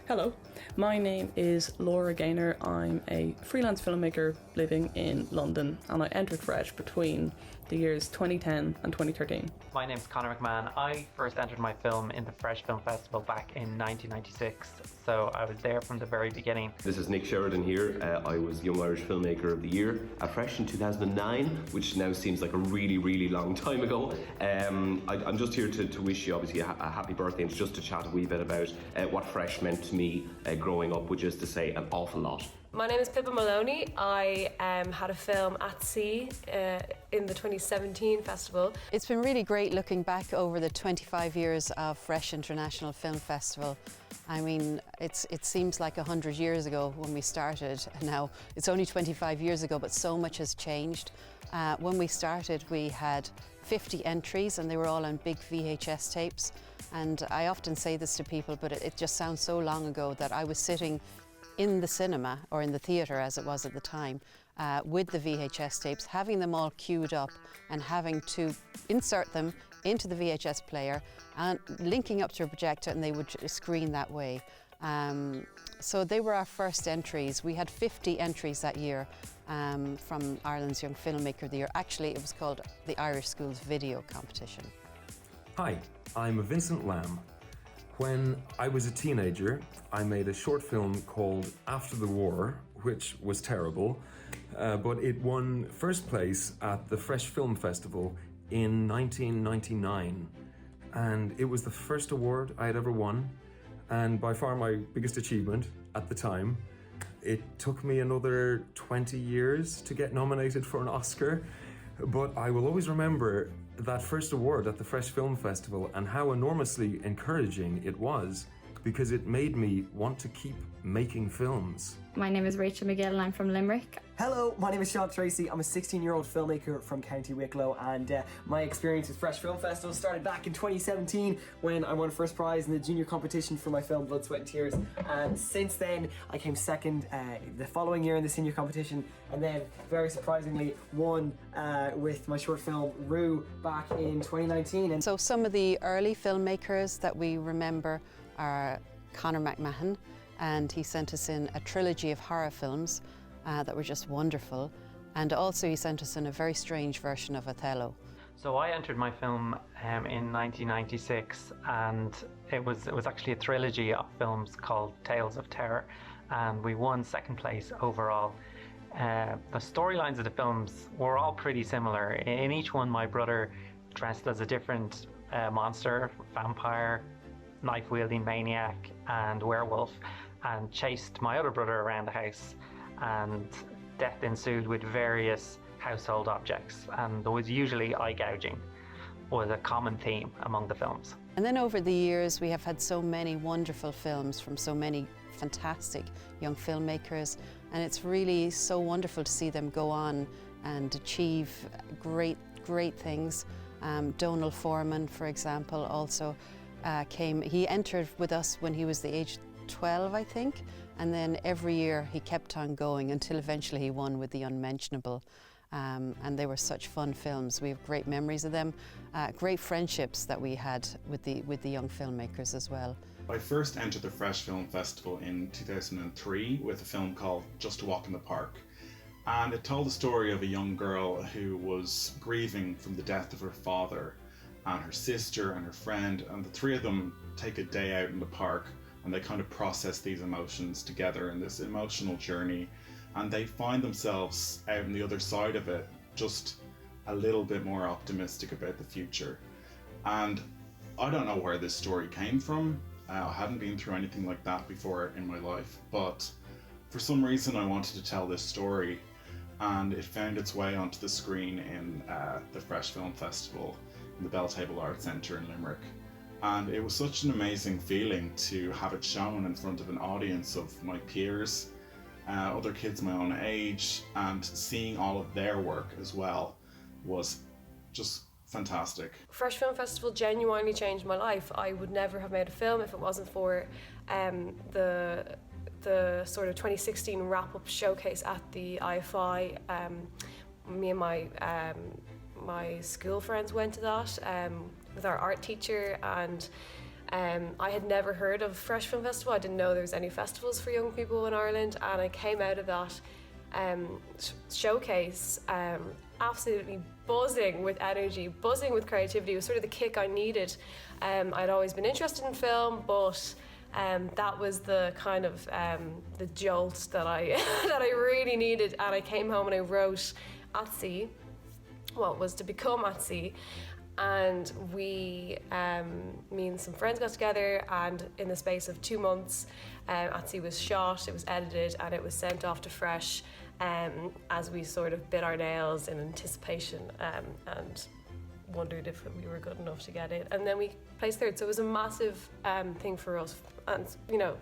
Hello, my name is Laura GAYNOR. I'm a freelance filmmaker living in London, and I entered Fresh between the years 2010 and 2013. My name's Conor McMahon. I first entered my film in the Fresh Film Festival back in 1996, so I was there from the very beginning. This is Nick Sheridan here. I was Young Irish Filmmaker of the Year at Fresh in 2009, which now seems like a really, really long time ago. I'm just here to wish you obviously a happy birthday and just to chat a wee bit about what Fresh meant to me growing up, which is to say an awful lot. My name is PIPPA MOLONEY. I had a film at sea in the 2017 festival. It's been really great looking back over the 25 years of Fresh International Film Festival. I mean, it seems like 100 years ago when we started. Now, it's only 25 years ago, but so much has changed. When we started, we had 50 entries and they were all on big VHS tapes. And I often say this to people, but it just sounds so long ago that I was sitting in the cinema, or in the theatre as it was at the time, with the VHS tapes, having them all queued up and having to insert them into the VHS player and linking up to a projector, and they would screen that way. So they were our first entries. We had 50 entries that year from Ireland's Young Filmmaker of the Year. Actually, it was called the Irish Schools Video Competition. Hi, I'm Vincent. When I was a teenager, I made a short film called After the War, which was terrible, but it won first place at the Fresh Film Festival in 1999. And it was the first award I had ever won, and by far my biggest achievement at the time. It took me another 20 years to get nominated for an Oscar, but I will always remember that first award at the Fresh Film Festival and how enormously encouraging it was, because it made me want to keep making films. My name is Rachel McGill and I'm from Limerick. Hello, my name is TREACY. I'm a 16-year-old filmmaker from County Wicklow, and my experience with Fresh Film Festival started back in 2017 when I won first prize in the junior competition for my film Blood, Sweat and Tears, and since then I came second the following year in the senior competition, and then very surprisingly won with my short film Rue back in 2019. And so some of the early filmmakers that we remember are Conor McMahon, and he sent us in a trilogy of horror films that were just wonderful, and also he sent us in a very strange version of Othello. So I entered my film in 1996, and it was actually a trilogy of films called Tales of Terror, and we won second place overall. The storylines of the films were all pretty similar. In each one, my brother dressed as a different monster, vampire, knife-wielding maniac and werewolf, and chased my other brother around the house, and death ensued with various household objects, and there was usually eye gouging was a common theme among the films. And then over the years we have had so many wonderful films from so many fantastic young filmmakers, and it's really so wonderful to see them go on and achieve great things. Donal Foreman, for example, also he entered with us when he was the age 12, I think, and then every year he kept on going until eventually he won with The Unmentionable. And they were such fun films. We have great memories of them, great friendships that we had with the young filmmakers as well. I first entered the Fresh Film Festival in 2003 with a film called Just a Walk in the Park. And it told the story of a young girl who was grieving from the death of her father, and her sister and her friend, and the three of them take a day out in the park and they kind of process these emotions together in this emotional journey, and they find themselves out on the other side of it just a little bit more optimistic about the future. And I don't know where this story came from. I hadn't been through anything like that before in my life, but for some reason I wanted to tell this story, and it found its way onto the screen in the Fresh Film Festival in the Belltable Arts Centre in Limerick. And it was such an amazing feeling to have it shown in front of an audience of my peers, other kids my own age, and seeing all of their work as well was just fantastic. Fresh Film Festival genuinely changed my life. I would never have made a film if it wasn't for the sort of 2016 wrap-up showcase at the IFI. Me and my school friends went to that with our art teacher, and I had never heard of Fresh Film Festival. I didn't know there was any festivals for young people in Ireland, and I came out of that showcase absolutely buzzing with energy, buzzing with creativity. It was sort of the kick I needed. I'd always been interested in film, but that was the kind of the jolt that I that I really needed. And I came home and I wrote At Sea, what was to become At Sea. And me and some friends got together, and in the space of 2 months, At Sea was shot, it was edited, and it was sent off to Fresh as we sort of bit our nails in anticipation and wondered if we were good enough to get it. And then we placed third, so it was a massive thing for us. And, you know,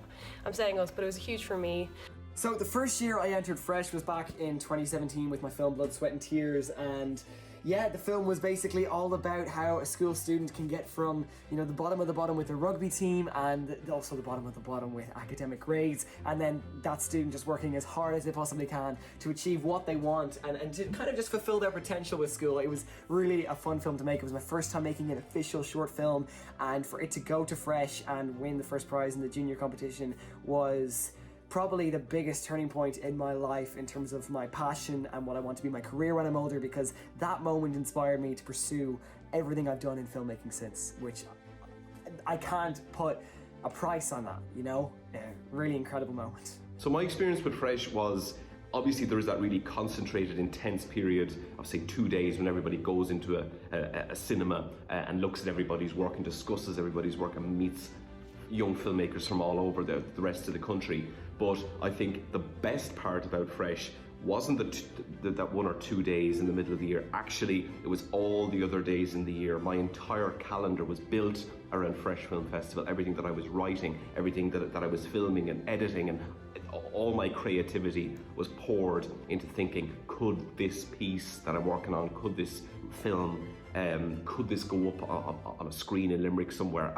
I'm saying us, but it was huge for me. So the first year I entered Fresh was back in 2017 with my film Blood, Sweat and Tears, and yeah, the film was basically all about how a school student can get from, you know, the bottom of the bottom with the rugby team and also the bottom of the bottom with academic grades, and then that student just working as hard as they possibly can to achieve what they want and to kind of just fulfill their potential with school. It was really a fun film to make. It was my first time making an official short film, and for it to go to Fresh and win the first prize in the junior competition was probably the biggest turning point in my life in terms of my passion and what I want to be my career when I'm older, because that moment inspired me to pursue everything I've done in filmmaking since, which I can't put a price on that, you know? Really incredible moment. So my experience with Fresh was, obviously there is that really concentrated, intense period of say 2 days when everybody goes into a cinema and looks at everybody's work and discusses everybody's work and meets young filmmakers from all over the rest of the country. But I think the best part about Fresh wasn't that 1 or 2 days in the middle of the year. Actually, it was all the other days in the year. My entire calendar was built around Fresh Film Festival. Everything that I was writing, everything that I was filming and editing, and all my creativity was poured into thinking, could this piece that I'm working on, could this film, could this go up on a screen in Limerick somewhere?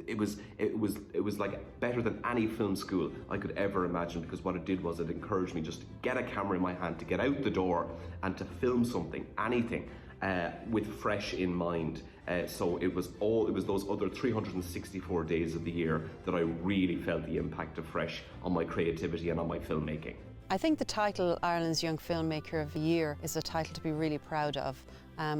It was like better than any film school I could ever imagine, because what it did was it encouraged me just to get a camera in my hand, to get out the door and to film something, anything, with Fresh in mind. So it was those other 364 days of the year that I really felt the impact of Fresh on my creativity and on my filmmaking. I think the title Ireland's Young Filmmaker of the Year is a title to be really proud of.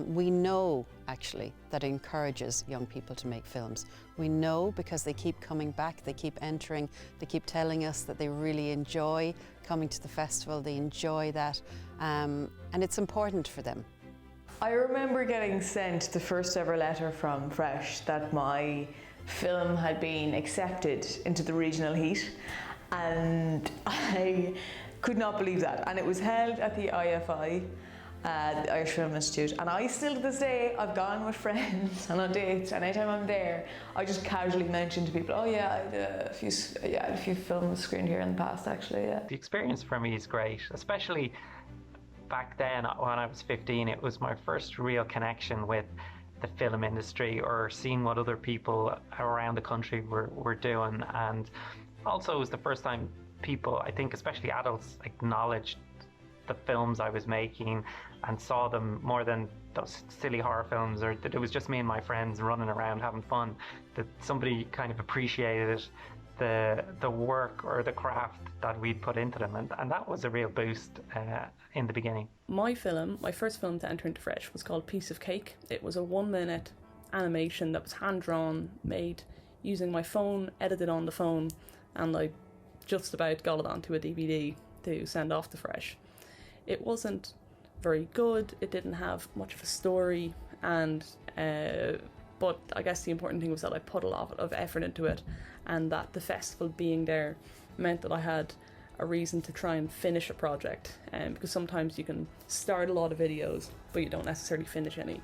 We know, actually, that it encourages young people to make films. We know because they keep coming back, they keep entering, they keep telling us that they really enjoy coming to the festival, they enjoy that, and it's important for them. I remember getting sent the first ever letter from Fresh that my film had been accepted into the regional heat, and I could not believe that. And it was held at the IFI, the Irish Film Institute, and I still to this day, I've gone with friends and on dates, and anytime I'm there I just casually mention to people, oh yeah, I had a few films screened here in the past actually. Yeah. The experience for me is great, especially back then when I was 15. It was my first real connection with the film industry, or seeing what other people around the country were doing, and also it was the first time people, I think especially adults, acknowledged the films I was making and saw them more than those silly horror films, or that it was just me and my friends running around having fun, that somebody kind of appreciated the work or the craft that we'd put into them, and that was a real boost in the beginning. My first film to enter into Fresh was called Piece of Cake. It was a 1-minute animation that was hand-drawn, made using my phone, edited on the phone, and I just about got it onto a DVD to send off to Fresh. It wasn't very good, it didn't have much of a story, and But I guess the important thing was that I put a lot of effort into it, and that the festival being there meant that I had a reason to try and finish a project, because sometimes you can start a lot of videos but you don't necessarily finish any.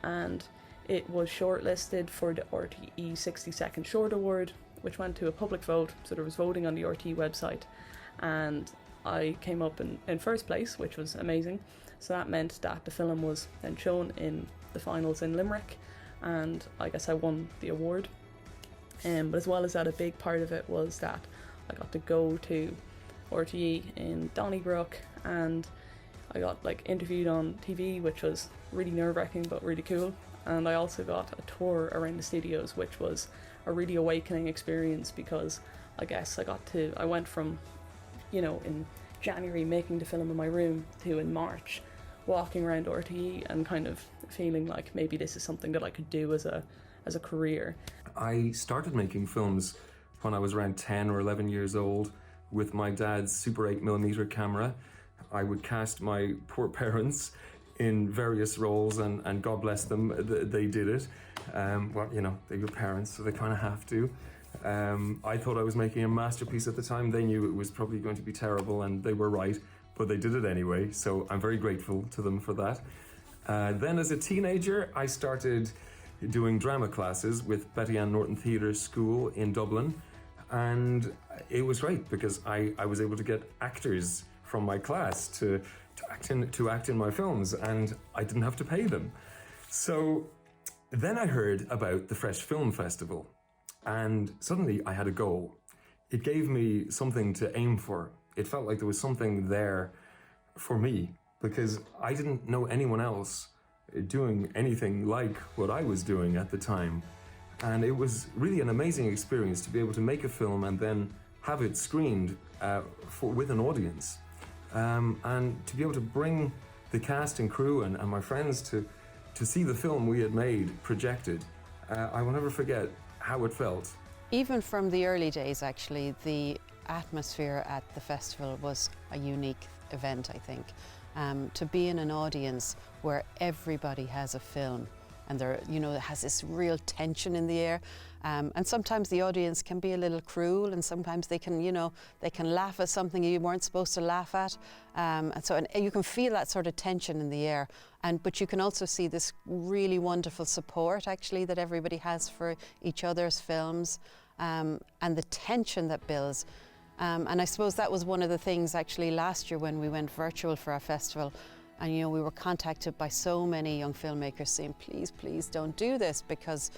And it was shortlisted for the RTE 60-second short award, which went to a public vote, so there was voting on the RTE website, and I came up in first place, which was amazing. So that meant that the film was then shown in the finals in Limerick, and I guess I won the award. But as well as that, a big part of it was that I got to go to RTE in Donnybrook, and I got like interviewed on TV, which was really nerve-wracking but really cool. And I also got a tour around the studios, which was a really awakening experience, because I guess I went from, you know, in January making the film in my room to in March walking around RTE and kind of feeling like maybe this is something that I could do as a career. I started making films when I was around 10 or 11 years old with my dad's Super 8mm camera. I would cast my poor parents in various roles, and God bless them, they did it. Well, you know, they're your parents, so they kind of have to. I thought I was making a masterpiece at the time. They knew it was probably going to be terrible, and they were right, but they did it anyway, so I'm very grateful to them for that. Then as a teenager, I started doing drama classes with Betty Ann Norton Theatre School in Dublin, and it was great because I was able to get actors from my class to act in my films, and I didn't have to pay them. So then I heard about the Fresh Film Festival, and suddenly I had a goal. It gave me something to aim for. It felt like there was something there for me, because I didn't know anyone else doing anything like what I was doing at the time. And it was really an amazing experience to be able to make a film and then have it screened with an audience. And to be able to bring the cast and crew and my friends to see the film we had made projected. I will never forget how it felt. Even from the early days, actually, the atmosphere at the festival was a unique event, I think. To be in an audience where everybody has a film, and there, you know, it has this real tension in the air. And sometimes the audience can be a little cruel, and sometimes they can, you know, they can laugh at something you weren't supposed to laugh at. And you can feel that sort of tension in the air. But you can also see this really wonderful support, actually, that everybody has for each other's films, and the tension that builds. And I suppose that was one of the things, actually, last year when we went virtual for our festival. And, you know, we were contacted by so many young filmmakers saying, please, please don't do this, because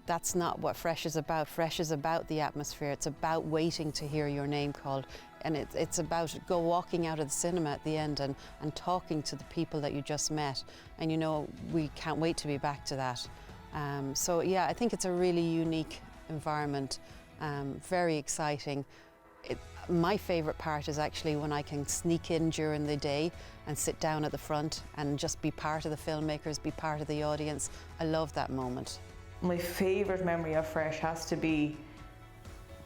that's not what Fresh is about. Fresh is about the atmosphere. It's about waiting to hear your name called. And it's about walking out of the cinema at the end and talking to the people that you just met. And, you know, we can't wait to be back to that. So, yeah, I think it's a really unique environment, very exciting. My favourite part is actually when I can sneak in during the day and sit down at the front and just be part of the filmmakers, be part of the audience. I love that moment. My favourite memory of Fresh has to be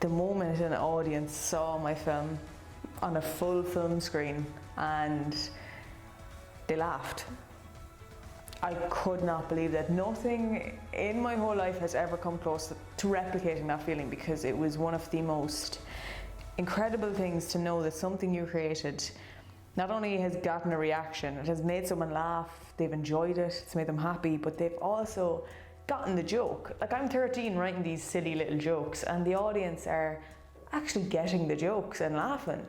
the moment an audience saw my film on a full film screen and they laughed. I could not believe that. Nothing in my whole life has ever come close to replicating that feeling, because it was one of the most incredible things to know that something you created not only has gotten a reaction, it has made someone laugh, they've enjoyed it, it's made them happy, but they've also gotten the joke. Like, I'm 13 writing these silly little jokes, and the audience are actually getting the jokes and laughing.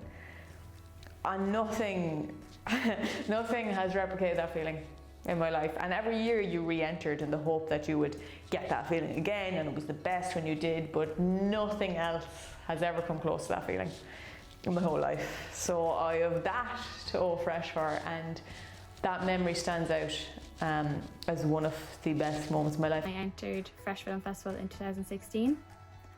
And nothing has replicated that feeling in my life. And every year you re-entered in the hope that you would get that feeling again, and it was the best when you did, but nothing else has ever come close to that feeling in my whole life. So I have that to owe Fresh for, and that memory stands out as one of the best moments of my life. I entered Fresh Film Festival in 2016.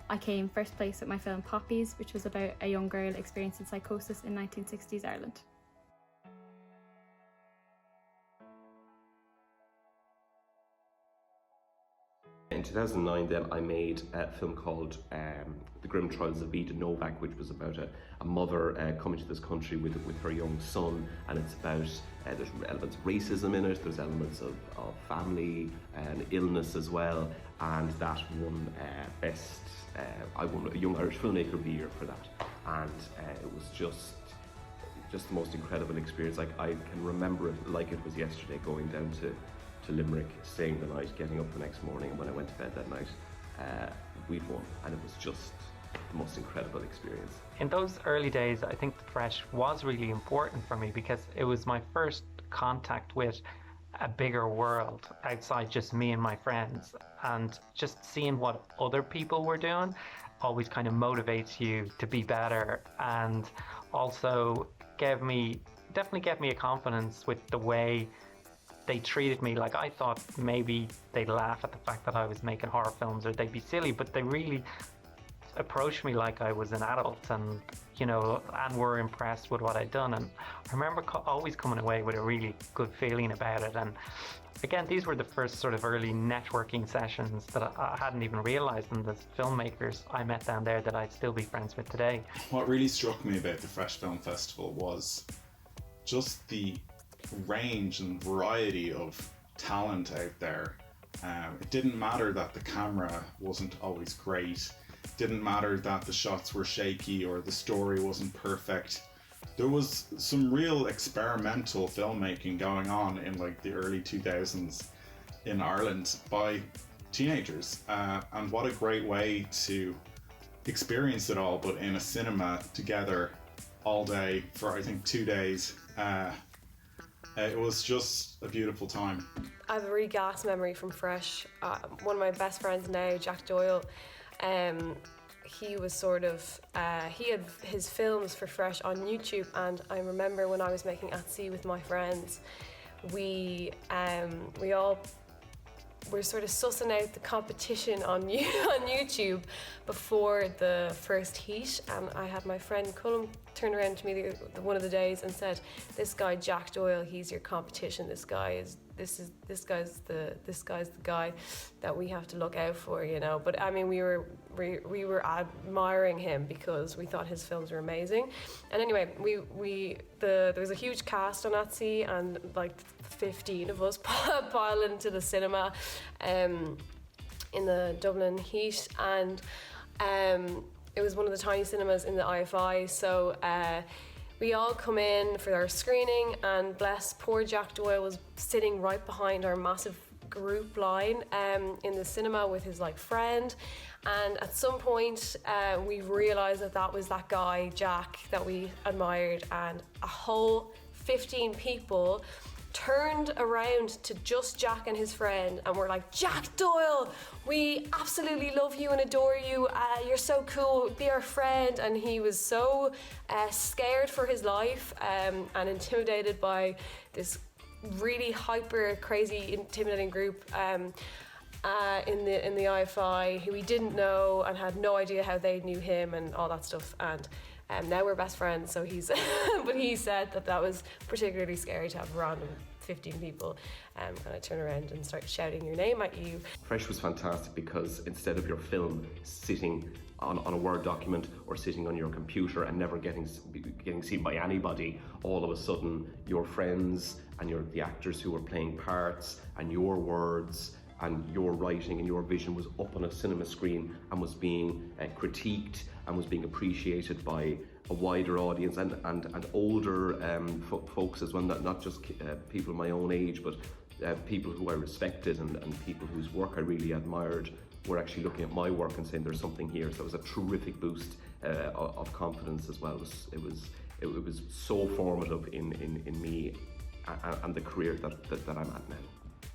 I came first place with my film Poppies, which was about a young girl experiencing psychosis in 1960s Ireland. In in 2009 then I made a film called The Grim Trials of Vita Novak, which was about a mother coming to this country with her young son, and it's about, there's elements of racism in it, there's elements of family and illness as well, and that won I won a Young Irish Filmmaker of the Year for that, and it was just the most incredible experience. Like, I can remember it like it was yesterday, going down to Limerick, staying the night, getting up the next morning, and when I went to bed that night, we'd won, and it was just the most incredible experience. In those early days, I think Fresh was really important for me because it was my first contact with a bigger world outside just me and my friends, and just seeing what other people were doing always kind of motivates you to be better, and also definitely gave me a confidence with the way they treated me. Like, I thought maybe they'd laugh at the fact that I was making horror films, or they'd be silly, but they really approached me like I was an adult, and and were impressed with what I'd done. And I remember always coming away with a really good feeling about it. And again, these were the first sort of early networking sessions that I hadn't even realized, and the filmmakers I met down there that I'd still be friends with today. What really struck me about the Fresh Film Festival was just the range and variety of talent out there. It didn't matter that the camera wasn't always great. It didn't matter that the shots were shaky or the story wasn't perfect. There was some real experimental filmmaking going on in like the early 2000s in Ireland by teenagers, and what a great way to experience it all, but in a cinema together all day for I think 2 days. It was just a beautiful time. I have a really gas memory from Fresh. One of my best friends now, Jack Doyle, he was sort of, he had his films for Fresh on YouTube, and I remember when I was making At Sea with my friends, we all were sort of sussing out the competition on YouTube before the first heat, and I had my friend Cullum turn around to me one of the days and said, "This guy Jack Doyle, he's your competition. This guy's the guy that we have to look out for, But I mean, we were admiring him because we thought his films were amazing. And anyway, there was a huge cast on At Sea, and like 15 of us piled into the cinema in the Dublin heat, and it was one of the tiny cinemas in the IFI, so we all come in for our screening, and bless poor Jack Doyle was sitting right behind our massive group line in the cinema with his friend, and at some point we realised that was that guy Jack that we admired, and a whole 15 people turned around to just Jack and his friend and were like, "Jack Doyle, we absolutely love you and adore you, you're so cool, be our friend." And he was so scared for his life and intimidated by this really hyper crazy intimidating group in the IFI who he didn't know and had no idea how they knew him and all that stuff. And now we're best friends, so he's but he said that was particularly scary to have random 15 people kind of turn around and start shouting your name at you. Fresh was fantastic because instead of your film sitting on a Word document or sitting on your computer and never getting seen by anybody, all of a sudden your friends and the actors who were playing parts and your words and your writing and your vision was up on a cinema screen and was being critiqued and was being appreciated by a wider audience and older folks as well, not just people my own age, but people who I respected and people whose work I really admired were actually looking at my work and saying there's something here. So it was a terrific boost of confidence as well. It was so formative in me and the career that I'm at now.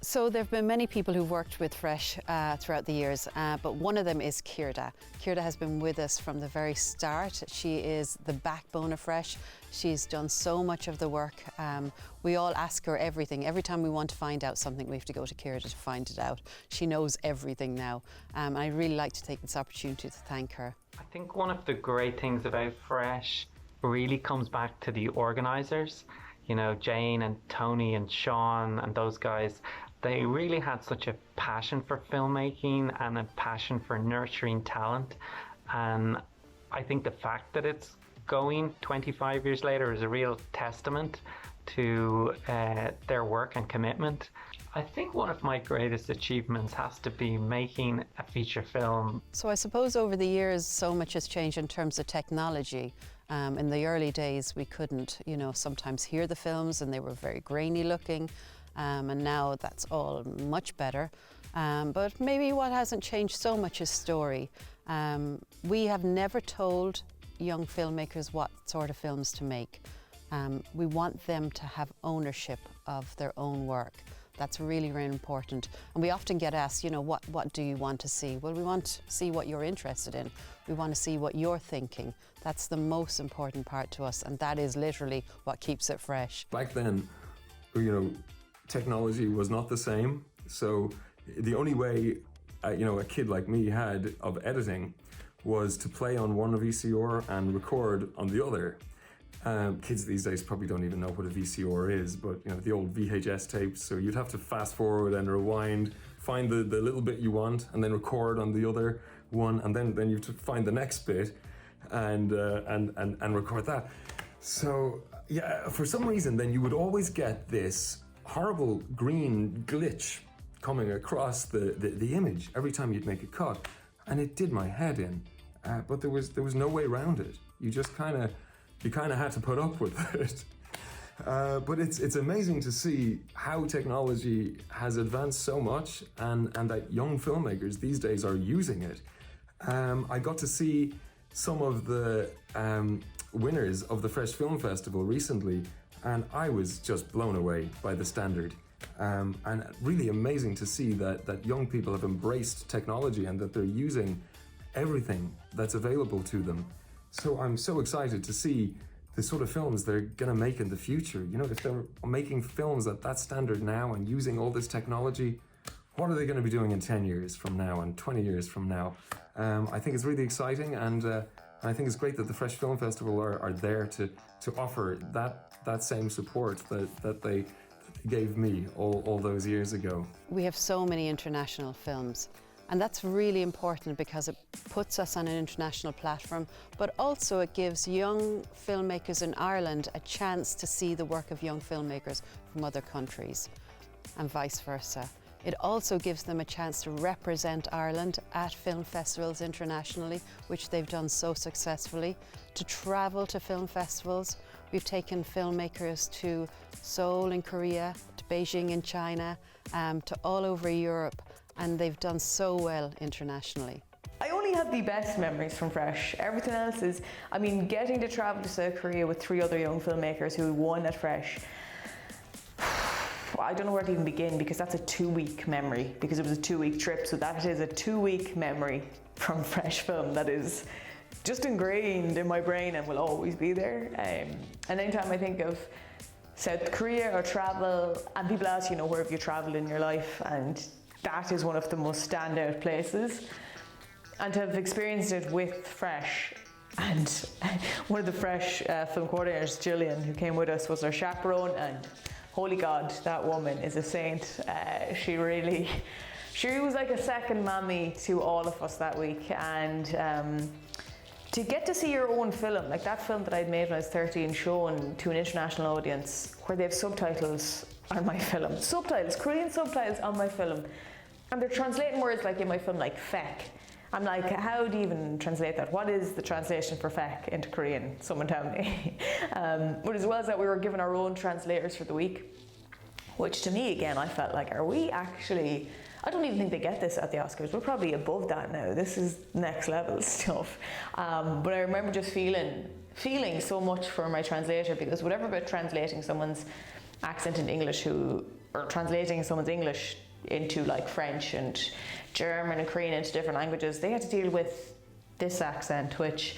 So there have been many people who've worked with Fresh throughout the years, but one of them is Ciarda. Ciarda has been with us from the very start. She is the backbone of Fresh. She's done so much of the work. We all ask her everything. Every time we want to find out something, we have to go to Ciarda to find it out. She knows everything now. I'd really like to take this opportunity to thank her. I think one of the great things about Fresh really comes back to the organisers. Jane and Tony and Sean and those guys. they really had such a passion for filmmaking and a passion for nurturing talent. And I think the fact that it's going 25 years later is a real testament to their work and commitment. I think one of my greatest achievements has to be making a feature film. So I suppose over the years so much has changed in terms of technology. In the early days we couldn't, sometimes hear the films and they were very grainy looking, and now that's all much better. But maybe what hasn't changed so much is story. We have never told young filmmakers what sort of films to make. We want them to have ownership of their own work. That's really, really important. And we often get asked, what do you want to see? Well, we want to see what you're interested in. We want to see what you're thinking. That's the most important part to us, and that is literally what keeps it fresh. Back then, technology was not the same. So the only way, a kid like me had of editing was to play on one VCR and record on the other. Kids these days probably don't even know what a VCR is, but the old VHS tapes, so you'd have to fast forward and rewind, find the little bit you want, and then record on the other one, and then you have to find the next bit and record that. So yeah, for some reason then you would always get this horrible green glitch coming across the image every time you'd make a cut, and it did my head in. But there was no way around it. You just kind of had to put up with it. But it's amazing to see how technology has advanced so much, and that young filmmakers these days are using it. I got to see some of the winners of the Fresh Film Festival recently, and I was just blown away by the standard. And really amazing to see that young people have embraced technology and that they're using everything that's available to them. So I'm so excited to see the sort of films they're going to make in the future. If they're making films at that standard now and using all this technology, what are they going to be doing in 10 years from now and 20 years from now? I think it's really exciting, and I think it's great that the Fresh Film Festival are there to offer that same support that they gave me all those years ago. We have so many international films, and that's really important because it puts us on an international platform, but also it gives young filmmakers in Ireland a chance to see the work of young filmmakers from other countries, and vice versa. It also gives them a chance to represent Ireland at film festivals internationally, which they've done so successfully, to travel to film festivals. We've taken filmmakers to Seoul in Korea, to Beijing in China, to all over Europe, and they've done so well internationally. I only have the best memories from Fresh. Everything else is, getting to travel to South Korea with 3 other young filmmakers who won at Fresh. I don't know where to even begin, because that's a 2-week memory, because it was a 2-week trip, so that is a 2-week memory from Fresh Film that is just ingrained in my brain and will always be there. And anytime I think of South Korea or travel, and people ask, where have you travelled in your life, and that is one of the most standout places. And to have experienced it with Fresh, and one of the Fresh film coordinators, Gillian, who came with us, was our chaperone, and holy God, that woman is a saint. She was like a second mammy to all of us that week, and to get to see your own film, like that film that I'd made when I was 13, shown to an international audience, where they have subtitles on my film. Korean subtitles on my film. And they're translating words like in my film, like feck. I'm like, how do you even translate that? What is the translation for feck into Korean? Someone tell me. But as well as that, we were given our own translators for the week, which to me, again, I felt like, are we actually... I don't even think they get this at the Oscars. We're probably above that now. This is next level stuff. But I remember just feeling so much for my translator, because whatever about translating someone's accent in English or translating someone's English into like French and German and Korean into different languages, they had to deal with this accent, which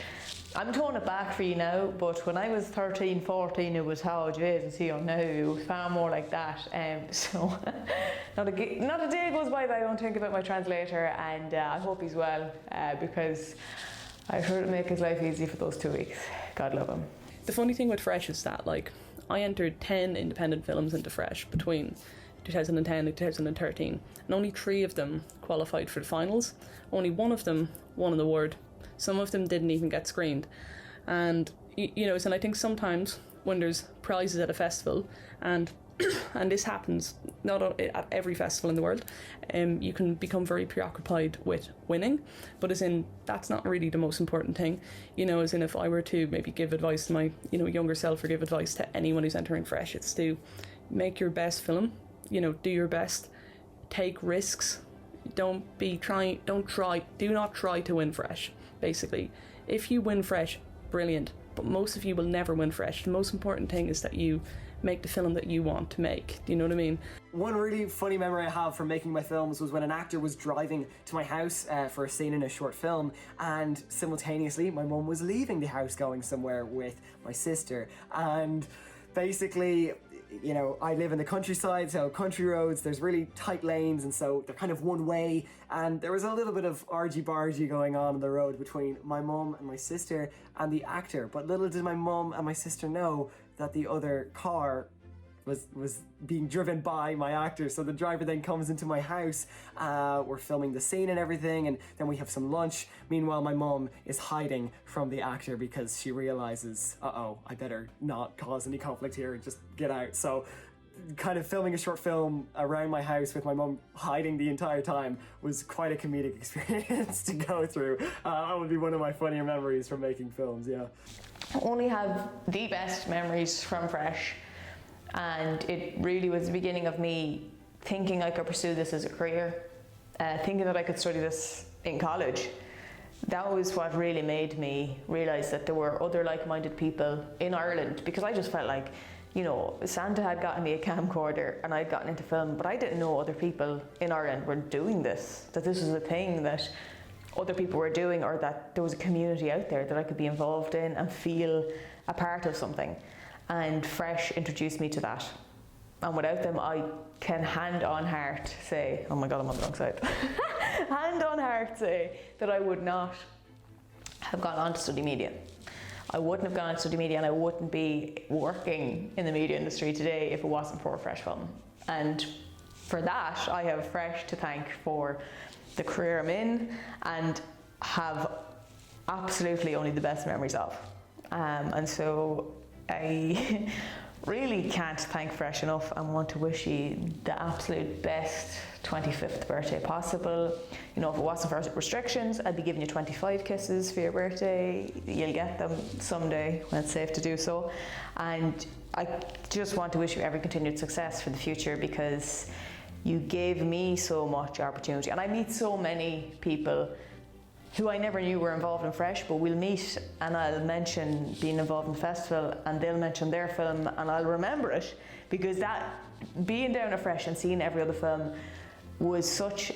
I'm toning it back for you now, but when I was 13, 14, it was, oh Jesus, now it was far more like that. So not a day goes by that I don't think about my translator, and I hope he's well, because I heard it make his life easy for those 2 weeks. God love him. The funny thing with Fresh is that, I entered 10 independent films into Fresh between 2010 and 2013, and only 3 of them qualified for the finals. Only 1 of them won an award. Some of them didn't even get screened. And and I think sometimes when there's prizes at a festival, and this happens not at every festival in the world, you can become very preoccupied with winning, but as in that's not really the most important thing. As in if I were to maybe give advice to my younger self, or give advice to anyone who's entering Fresh, it's to make your best film, do your best, take risks, do not try to win Fresh. Basically, if you win Fresh, brilliant, but most of you will never win Fresh. The most important thing is that you make the film that you want to make. Do you know what I mean? One really funny memory I have from making my films was when an actor was driving to my house for a scene in a short film, and simultaneously my mum was leaving the house going somewhere with my sister. And basically, I live in the countryside, so country roads, there's really tight lanes, and so they're kind of one way, and there was a little bit of argy-bargy going on the road between my mum and my sister and the actor. But little did my mum and my sister know that the other car was being driven by my actor. So the driver then comes into my house, we're filming the scene and everything, and then we have some lunch. Meanwhile, my mum is hiding from the actor because she realizes, I better not cause any conflict here and just get out. So kind of filming a short film around my house with my mum hiding the entire time was quite a comedic experience to go through. That would be one of my funnier memories from making films, yeah. I only have the best memories from Fresh, and it really was the beginning of me thinking I could pursue this as a career, thinking that I could study this in college. That was what really made me realise that there were other like-minded people in Ireland, because I just felt like, Santa had gotten me a camcorder and I'd gotten into film, but I didn't know other people in Ireland were doing this, that this was a thing that other people were doing, or that there was a community out there that I could be involved in and feel a part of something. And Fresh introduced me to that. And without them, I can hand on heart say, oh my God, I'm on the wrong side. Hand on heart say that I would not have gone on to study media. I wouldn't have gone on to study media, and I wouldn't be working in the media industry today if it wasn't for Fresh Film. And for that, I have Fresh to thank for the career I'm in, and have absolutely only the best memories of. And so I really can't thank Fresh enough, and want to wish you the absolute best 25th birthday possible. If it wasn't for restrictions, I'd be giving you 25 kisses for your birthday. You'll get them someday when it's safe to do so. And I just want to wish you every continued success for the future, because you gave me so much opportunity. And I meet so many people who I never knew were involved in Fresh, but we'll meet and I'll mention being involved in the festival, and they'll mention their film, and I'll remember it, because that, being down at Fresh and seeing every other film was such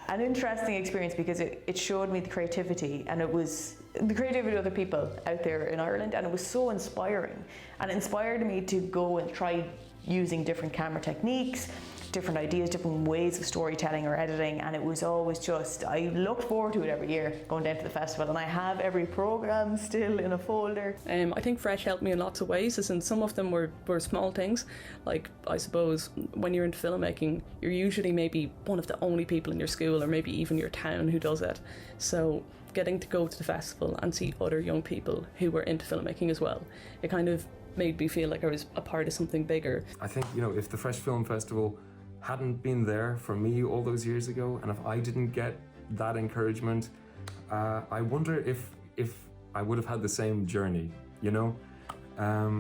an interesting experience, because it showed me the creativity, and it was the creativity of other people out there in Ireland, and it was so inspiring, and it inspired me to go and try using different camera techniques, different ideas, different ways of storytelling or editing, and it was always just, I looked forward to it every year, going down to the festival, and I have every programme still in a folder. I think Fresh helped me in lots of ways, as in some of them were small things, like I suppose when you're into filmmaking, you're usually maybe one of the only people in your school, or maybe even your town, who does it. So getting to go to the festival and see other young people who were into filmmaking as well, it kind of made me feel like I was a part of something bigger. I think, if the Fresh Film Festival hadn't been there for me all those years ago, and if I didn't get that encouragement, I wonder if I would have had the same journey,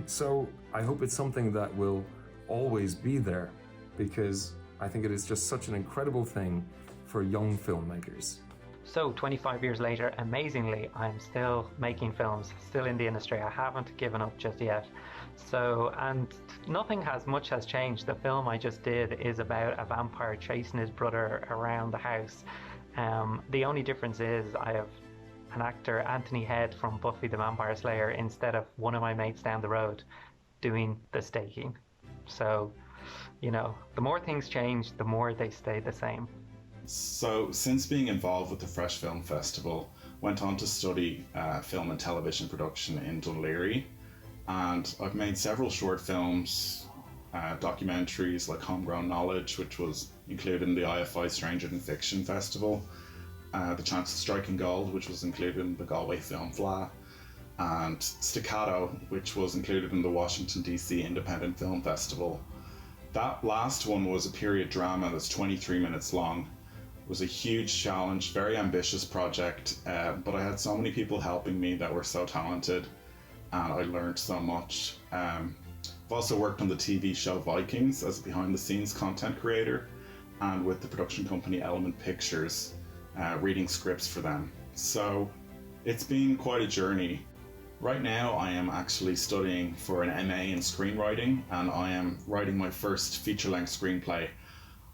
So I hope it's something that will always be there, because I think it is just such an incredible thing for young filmmakers. So 25 years later, amazingly, I'm still making films, still in the industry. I haven't given up just yet. So, and nothing much has changed. The film I just did is about a vampire chasing his brother around the house. The only difference is I have an actor, Anthony Head from Buffy the Vampire Slayer, instead of one of my mates down the road doing the staking. So, the more things change, the more they stay the same. So, since being involved with the Fresh Film Festival, went on to study film and television production in Dún Laoghaire, and I've made several short films documentaries like Homegrown Knowledge, which was included in the IFI Stranger Than Fiction Festival, The Chance of Striking Gold, which was included in the Galway Film Fleadh, and Staccato, which was included in the Washington DC Independent Film Festival. That last one was a period drama that's 23 minutes long. It was a huge challenge, very ambitious project, but I had so many people helping me that were so talented, and I learned so much. I've also worked on the TV show Vikings as a behind-the-scenes content creator, and with the production company Element Pictures, reading scripts for them. So it's been quite a journey. Right now I am actually studying for an MA in screenwriting, and I am writing my first feature-length screenplay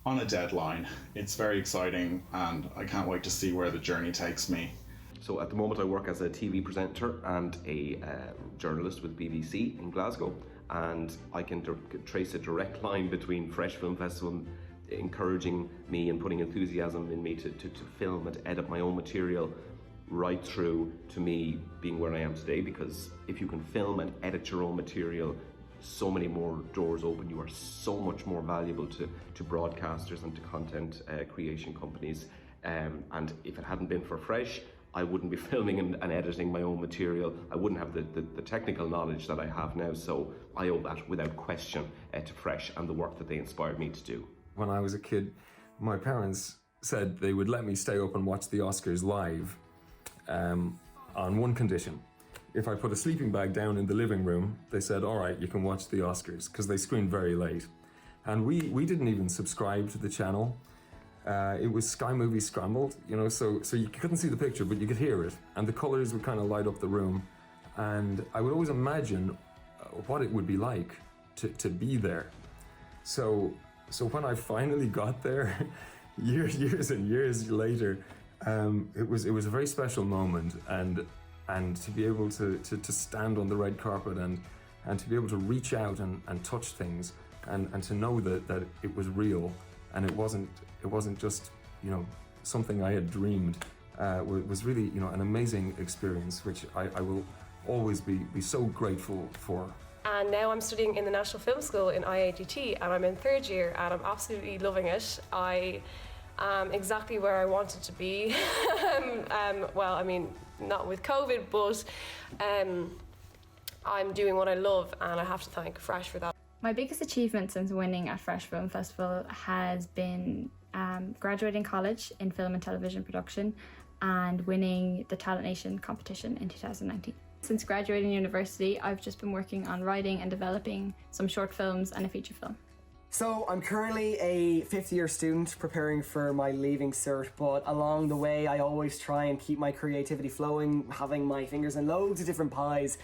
on a deadline. It's very exciting, and I can't wait to see where the journey takes me. So at the moment I work as a TV presenter and a journalist with BBC in Glasgow, and I can trace a direct line between Fresh Film Festival encouraging me and putting enthusiasm in me to film and edit my own material, right through to me being where I am today, because if you can film and edit your own material, so many more doors open. You are so much more valuable to broadcasters and to content creation companies, and if it hadn't been for Fresh, I wouldn't be filming and editing my own material. I wouldn't have the technical knowledge that I have now, so I owe that without question to Fresh and the work that they inspired me to do. When I was a kid, my parents said they would let me stay up and watch the Oscars live, on one condition. If I put a sleeping bag down in the living room, they said, all right, you can watch the Oscars, because they screened very late. And we didn't even subscribe to the channel. It was Sky Movies Scrambled, you know, so you couldn't see the picture, but you could hear it. And the colors would kind of light up the room. And I would always imagine what it would be like to be there. So when I finally got there, years and years later, it was a very special moment, and to be able to stand on the red carpet and to be able to reach out and touch things and to know that it was real and it wasn't just, you know, something I had dreamed, was really, you know, an amazing experience, which I will always be so grateful for. And now I'm studying in the National Film School in IAGT, and I'm in third year, and I'm absolutely loving it. I am exactly where I wanted to be. Well, I mean, not with COVID, but I'm doing what I love, and I have to thank Fresh for that. My biggest achievement since winning at Fresh Film Festival has been graduating college in film and television production and winning the Talent Nation competition in 2019. Since graduating university, I've just been working on writing and developing some short films and a feature film. So I'm currently a fifth-year student preparing for my leaving cert, but along the way I always try and keep my creativity flowing, having my fingers in loads of different pies,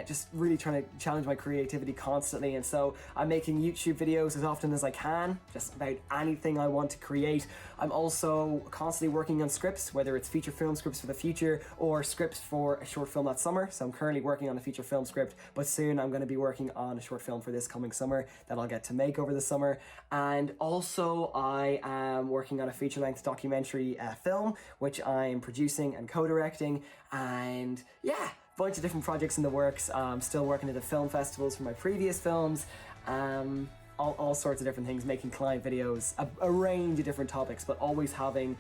just really trying to challenge my creativity constantly. And so I'm making YouTube videos as often as I can, just about anything I want to create. I'm also constantly working on scripts, whether it's feature film scripts for the future or scripts for a short film that summer. So I'm currently working on a feature film script, but soon I'm going to be working on a short film for this coming summer that I'll get to make over the summer. And also I am working on a feature-length documentary film, which I'm producing and co-directing, and yeah, a bunch of different projects in the works. I'm still working at the film festivals for my previous films, all sorts of different things, making client videos, a range of different topics, but always having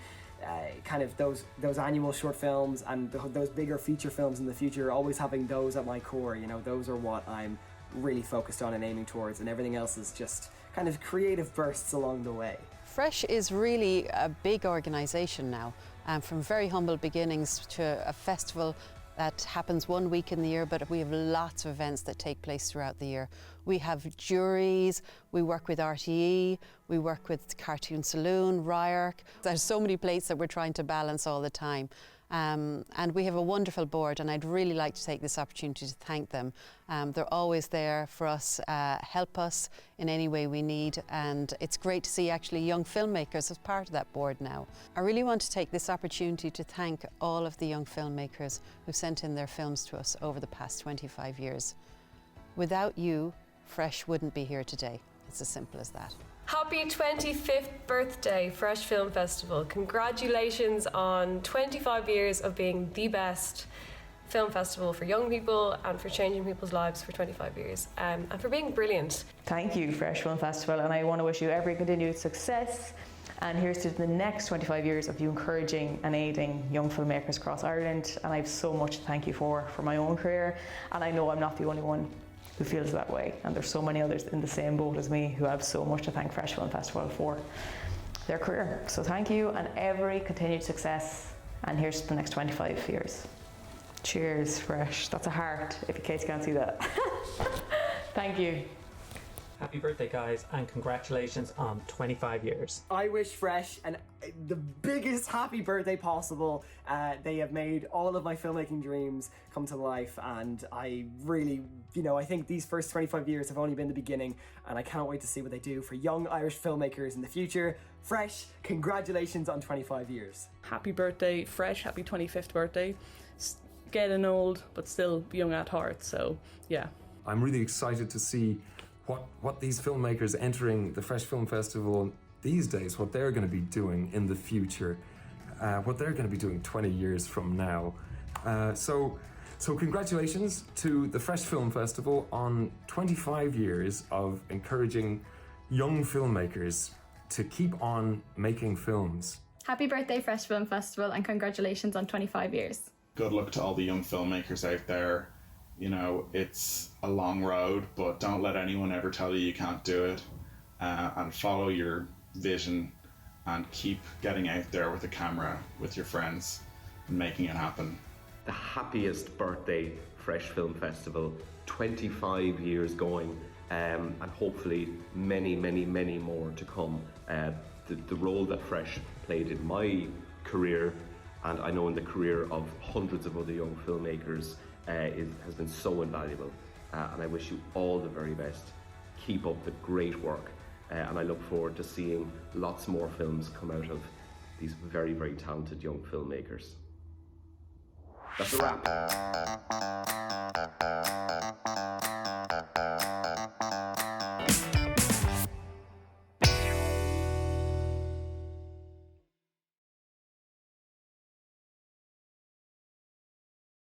kind of those annual short films and those bigger feature films in the future, always having those at my core. You know, those are what I'm really focused on and aiming towards, and everything else is just kind of creative bursts along the way. Fresh is really a big organisation now, from very humble beginnings to a festival that happens 1 week in the year, but we have lots of events that take place throughout the year. We have juries, we work with RTE, we work with Cartoon Saloon, RIARC. There's so many plates that we're trying to balance all the time. And we have a wonderful board, and I'd really like to take this opportunity to thank them. They're always there for us, help us in any way we need, and it's great to see actually young filmmakers as part of that board now. I really want to take this opportunity to thank all of the young filmmakers who sent in their films to us over the past 25 years. Without you, Fresh wouldn't be here today. It's as simple as that. Happy 25th birthday, Fresh Film Festival. Congratulations on 25 years of being the best. film festival for young people and for changing people's lives for 25 years, and for being brilliant. Thank you, Fresh Film Festival, and I want to wish you every continued success. And here's to the next 25 years of you encouraging and aiding young filmmakers across Ireland. And I have so much to thank you for my own career. And I know I'm not the only one who feels that way. And there's so many others in the same boat as me who have so much to thank Fresh Film Festival for their career. So thank you and every continued success. And here's to the next 25 years. Cheers, Fresh. That's a heart, if in case you can't see that. Thank you. Happy birthday, guys, and congratulations on 25 years. I wish Fresh the biggest happy birthday possible. They have made all of my filmmaking dreams come to life, and I really, I think these first 25 years have only been the beginning, and I cannot wait to see what they do for young Irish filmmakers in the future. Fresh, congratulations on 25 years. Happy birthday, Fresh. Happy 25th birthday. Getting old, but still young at heart, so yeah. I'm really excited to see what these filmmakers entering the Fresh Film Festival these days, what they're going to be doing in the future, what they're going to be doing 20 years from now. So congratulations to the Fresh Film Festival on 25 years of encouraging young filmmakers to keep on making films. Happy birthday, Fresh Film Festival, and congratulations on 25 years. Good luck to all the young filmmakers out there. It's a long road, but don't let anyone ever tell you can't do it, and follow your vision and keep getting out there with a camera with your friends and making it happen. The happiest birthday, Fresh Film Festival, 25 years going, and hopefully many, many, many more to come. The role that Fresh played in my career, and I know in the career of hundreds of other young filmmakers, has been so invaluable, and I wish you all the very best. Keep up the great work, and I look forward to seeing lots more films come out of these very, very talented young filmmakers. That's a wrap.